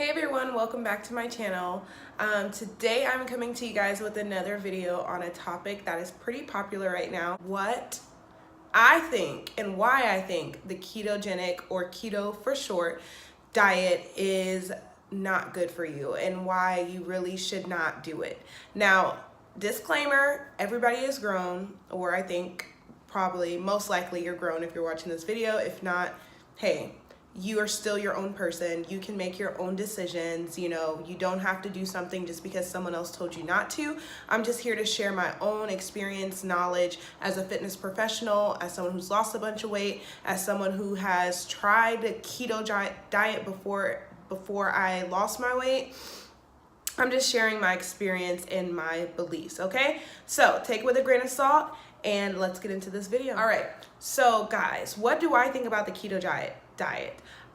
Hey everyone, welcome back to my channel. Today I'm coming to you guys with another video on a topic that is pretty popular right now. What I think and why I think the ketogenic, or keto for short, diet is not good for you and why you really should not do it. Now, disclaimer, everybody is grown, or I think probably most likely you're grown if you're watching this video. If not, hey, you are still your own person. You can make your own decisions. You don't have to do something just because someone else told you not to. I'm just here to share my own experience, knowledge as a fitness professional, as someone who's lost a bunch of weight, as someone who has tried the keto diet before I lost my weight. I'm just sharing my experience and my beliefs, okay? So take it with a grain of salt and let's get into this video. All right, so guys, what do I think about the keto diet?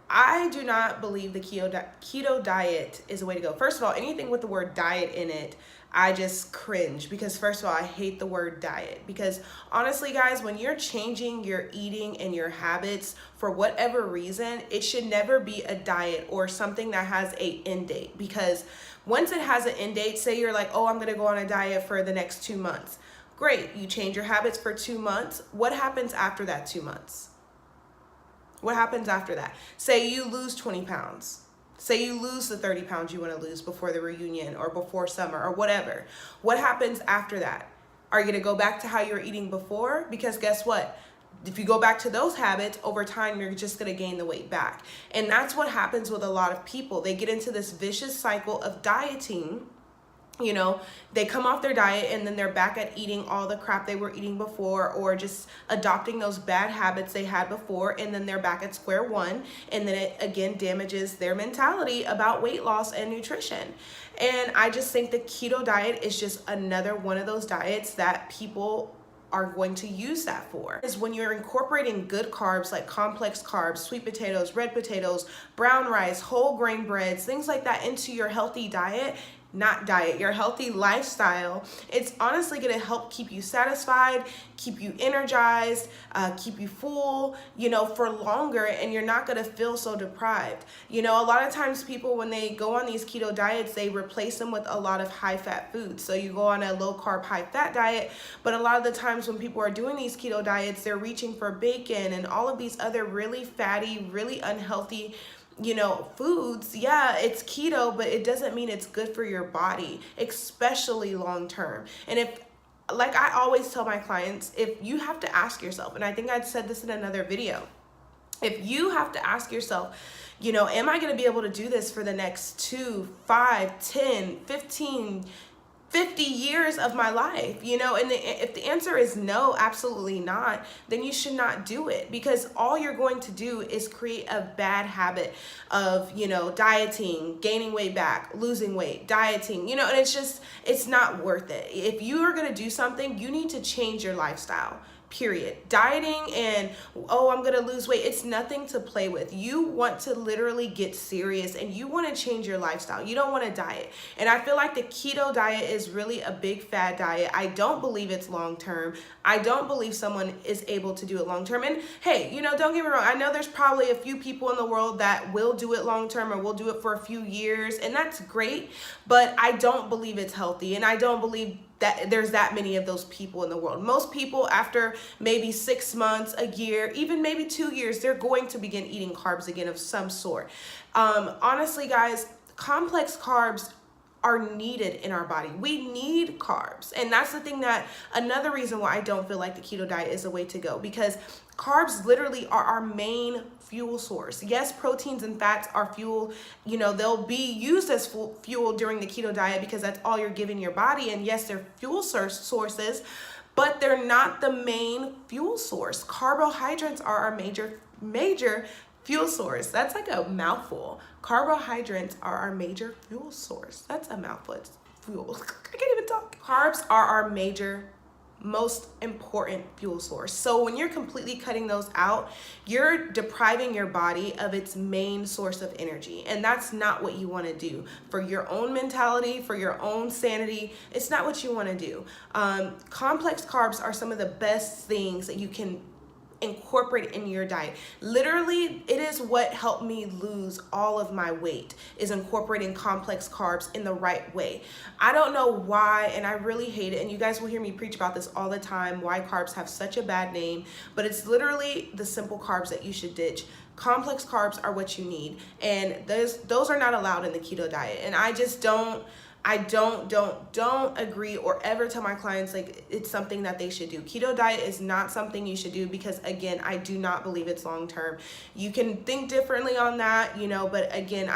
I do not believe the keto diet is a way to go. First of all, anything with the word diet in it, I just cringe, because first of all, I hate the word diet, because honestly guys, when you're changing your eating and your habits for whatever reason, it should never be a diet or something that has an end date, because once it has an end date, say you're like, oh, I'm gonna go on a diet for the next 2 months. Great, you change your habits for 2 months. What happens after that 2 months? What happens after that? Say you lose 20 pounds. Say you lose the 30 pounds you want to lose before the reunion or before summer or whatever. What happens after that? Are you going to go back to how you were eating before? Because guess what? If you go back to those habits, over time, you're just going to gain the weight back. And that's what happens with a lot of people. They get into this vicious cycle of dieting. They come off their diet and then they're back at eating all the crap they were eating before, or just adopting those bad habits they had before, and then they're back at square one, and then it again damages their mentality about weight loss and nutrition. And I just think the keto diet is just another one of those diets that people are going to use that for. Is when you're incorporating good carbs like complex carbs, sweet potatoes, red potatoes, brown rice, whole grain breads, things like that into your healthy diet, your healthy lifestyle. It's honestly going to help keep you satisfied, keep you energized, keep you full, for longer, and you're not going to feel so deprived. A lot of times people, when they go on these keto diets, they replace them with a lot of high fat foods. So you go on a low carb, high fat diet, but a lot of the times when people are doing these keto diets, they're reaching for bacon and all of these other really fatty, really unhealthy foods. Yeah, it's keto, but it doesn't mean it's good for your body, especially long term. And like I always tell my clients, if you have to ask yourself, and I think I'd said this in another video, if you have to ask yourself, am I going to be able to do this for the next 2, 5, 10, 15, 50 years of my life, and if the answer is no, absolutely not, then you should not do it, because all you're going to do is create a bad habit of, dieting, gaining weight back, losing weight, dieting, and it's not worth it. If you are going to do something, you need to change your lifestyle. Period. Dieting and, oh, I'm gonna lose weight, it's nothing to play with. You want to literally get serious and you want to change your lifestyle. You don't want to diet. And I feel like the keto diet is really a big fad diet. I don't believe it's long term. I don't believe someone is able to do it long term. And hey, don't get me wrong, I know there's probably a few people in the world that will do it long term or will do it for a few years, and that's great, but I don't believe it's healthy, and I don't believe that there's that many of those people in the world. Most people, after maybe 6 months, a year, even maybe 2 years, they're going to begin eating carbs again of some sort. Honestly, guys, complex carbs are needed in our body. We need carbs. And that's the thing, that another reason why I don't feel like the keto diet is the way to go, because carbs literally are our main fuel source. Yes, proteins and fats are fuel. They'll be used as fuel during the keto diet because that's all you're giving your body. And yes, they're fuel sources, but they're not the main fuel source. Carbohydrates are our major fuel source. That's like a mouthful. Carbohydrates are our major fuel source. That's a mouthful. It's fuel. I can't even talk. Carbs are our most important fuel source. So when you're completely cutting those out, you're depriving your body of its main source of energy. And that's not what you want to do for your own mentality, for your own sanity. It's not what you want to do. Complex carbs are some of the best things that you can incorporate it in your diet. Literally, it is what helped me lose all of my weight, is incorporating complex carbs in the right way. I don't know why, and I really hate it, and you guys will hear me preach about this all the time, why carbs have such a bad name, but it's literally the simple carbs that you should ditch. Complex carbs are what you need, and those are not allowed in the keto diet. And I just don't agree or ever tell my clients like it's something that they should do. Keto diet is not something you should do because, again, I do not believe it's long term. You can think differently on that, you know, but again,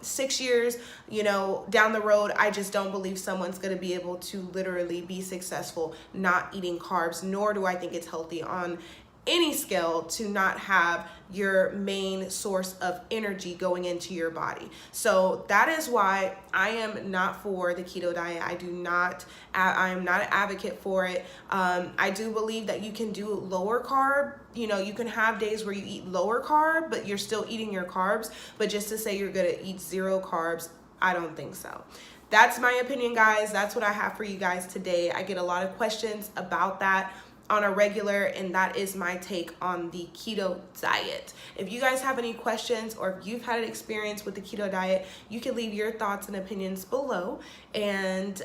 6 years, you know, down the road, I just don't believe someone's going to be able to literally be successful not eating carbs, nor do I think it's healthy on any scale to not have your main source of energy going into your body. So that is why I am not for the keto diet. I am not an advocate for it. I do believe that you can do lower carb. You know, you can have days where you eat lower carb, but you're still eating your carbs. But just to say you're gonna eat zero carbs, I don't think so. That's my opinion, guys. That's what I have for you guys today. I get a lot of questions about that on a regular, and that is my take on the keto diet. If you guys have any questions or if you've had an experience with the keto diet, you can leave your thoughts and opinions below. And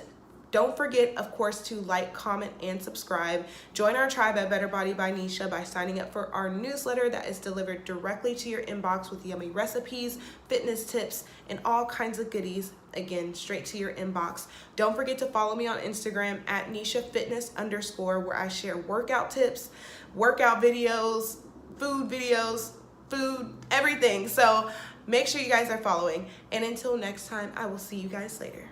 don't forget, of course, to like, comment, and subscribe. Join our tribe at Better Body by Nisha by signing up for our newsletter that is delivered directly to your inbox with yummy recipes, fitness tips, and all kinds of goodies, again, straight to your inbox. Don't forget to follow me on Instagram at NishaFitness_, where I share workout tips, workout videos, food, everything. So make sure you guys are following. And until next time, I will see you guys later.